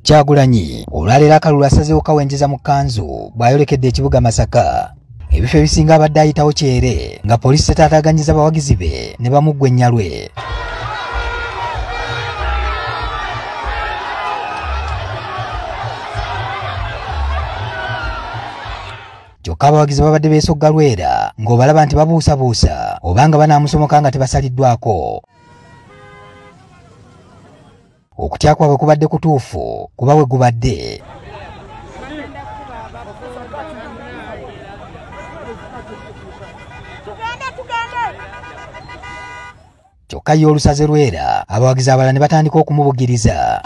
Kyagulanyi olwaleero akalulu asazeewo kawenjeza mu kkanzu bw'ayolekedde ekibuga Masaka. Ebifo ebisinga abadde ayitawo kyere nga poliisi tetaataaganyiza abawagizi be ne bamuggwa ennyalwe. Kyokka abawagizi babadde beesogga Lwera ng'obalaba nti babuusabuusa oba nga banaamusomoka nga tebasaliddwako. Okutya kwabwe kubadde kutuufu kuba bwe gubadde. Kyokka ye olusaze Lwera abawagizi abalala ne batandika okumubugiriza.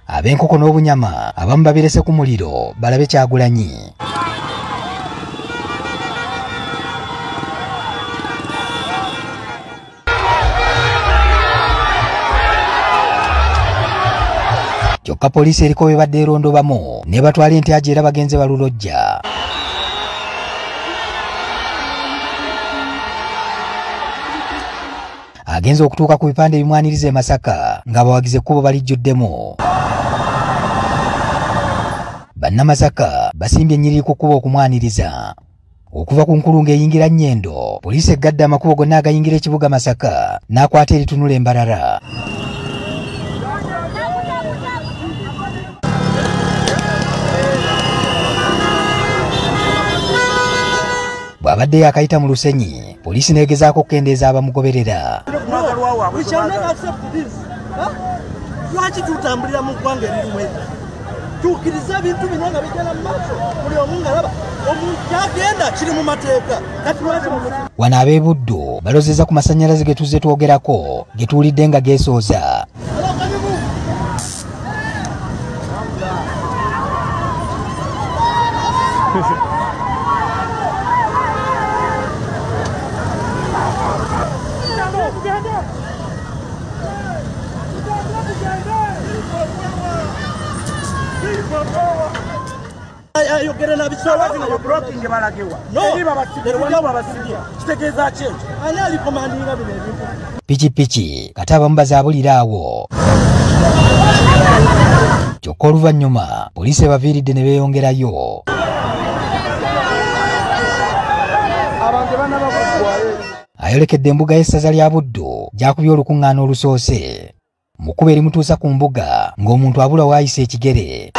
Ab'enkoko n'obunyama abamu babirese ku muliro balabe Kyagulanyi. Kyokka poliisi eriko bwe badde erondobamu ne batwala ente aje era bagenze balulojja. Agenze okutuuka ku bipande ebimwaniriza e Masaka ng'abawagizi ekkubo balijjuddemu. Bannamasaka basimbye ennyiriri ku kkubo okumwaniriza. Okuva ku nkulungo eyingira Nnyendo, poliisi eggadde amakubo gonna agayingira ekibuga Masaka n'akwata eritunula embalala. Bw'abadde yakayita mu lusenyi, poliisi neegezaako okukendeeza abamugoberera. Lwaki tutambulira mu ggwanga eririmu edda? Tuukiriza ebintu bino nga bijjana mu maaso, buli omu ng'alaba omuntu kyagenda kiri mu mateeka. Kati lwaki wano ab'e Buddu balozeza ku masannyalaze ge tuzze twogerako ge tuwulidde nga geesooza. Pikipiki kati abamu bazaabulira awo. Kyokka oluvannyuma poliisi ebaviiridde ne beeyongerayo. Ayolekedde embuga y'essaza lya Buddu gy'akubye olukuŋŋaana olusoose. Mu kkubo erimutuusa ku mbuga ng'omuntu abula waayisa ekigere.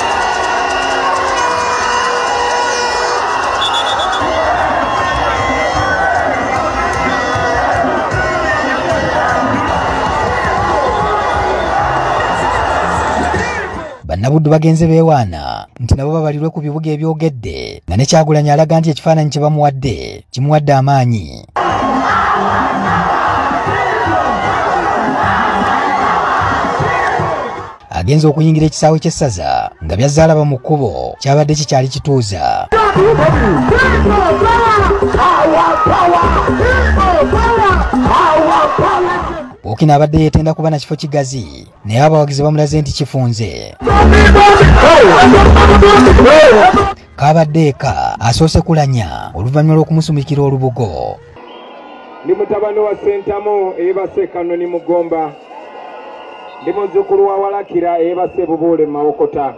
Bannabuddu bagenze beewaana nti nabo babalirwe ku bibuga ebyogedde nga ne Kyagulanyi alaga nti ekifaananyi kye bamuwadde kimuwadde amaanyi. Agenze okuyingira ekisaawe ky'essaza nga byazze alaba mu kkubo kyabadde kikyali kituuza. Ppookino abadde yeetenda kuba na kifo kigazi naye abawagizi bamulaze nti kifunze. Kaabadde eka asoose kulanya oluvannyuma lw'okumusumikira olubugo. Ndi mutabani wa Sentamu eyeebase Kanoni Mugomba. Ndi muzzukulu wa Walakira eyeebase Bubuule Mawokota.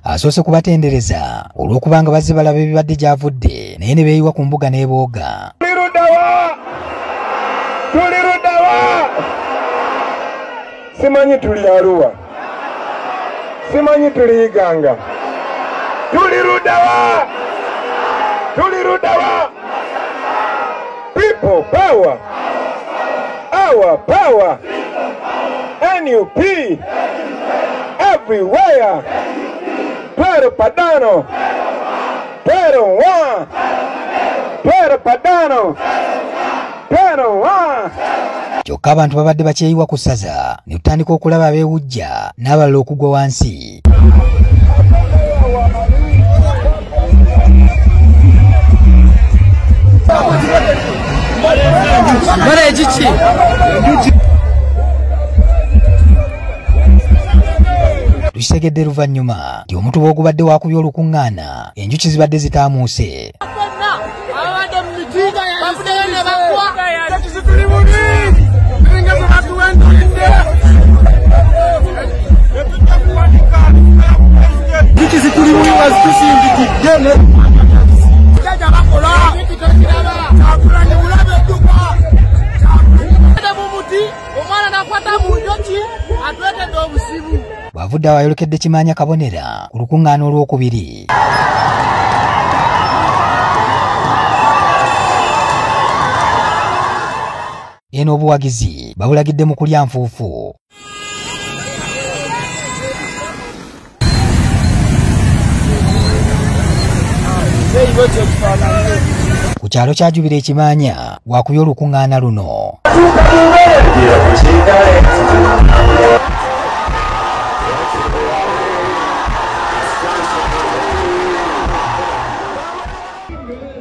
Asoose kubatendereza olw'okubanga bazze balaba ebibadde gy'avudde naye ne beeyiwa ku mbuga n'ebooga. Tuli Ludawa! Simanyi tuli Arua. Simanyi tuli Iganga. Tuli Ludawa! Tuli Ludawa! People power! Our power! NUP! Everywhere! Pero Padano! Pero One! Pero Padano! Kyokka abantu babadde bakyeyiwa ku ssaza ne tutandika okulaba abeewujja n'abalala okugwa wansi. Tukitegedde luvannyuma nti omutuba ogubadde wakubye olukuŋŋaana enjuki zibadde zitaamuuse. avudde awo ayolekedde Kimanya Kabonera ku lukuŋŋaana olwokubiri. Eno obuwagizi babulagidde mu kulya nfuufu. Ku kyalo kya Jubira Kimanya wakubye olukuŋŋaana luno.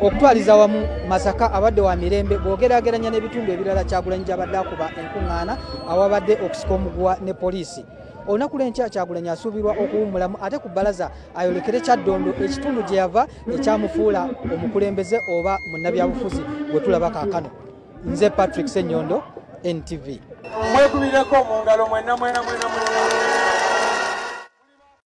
Okutwaliza wamu Masaka abadde wa mirembe bw'ogeraageranya n'ebitundu ebirala Kyagulanyi gy'abadde akuba enkuŋŋaana awabadde okusika omuguwa ne poliisi. Olunaku lw'enkya Kyagulanyi asuubirwa okuwummulamu ate ku bbalaza ayolekere Kyaddondo ekitundu gye yava ekyamufuula omukulembeze oba munnabyabufuzi bwe tulaba kaakano. Nze Patrick Ssenyondo, NTV. Mwekubireko mu ngalo mwena.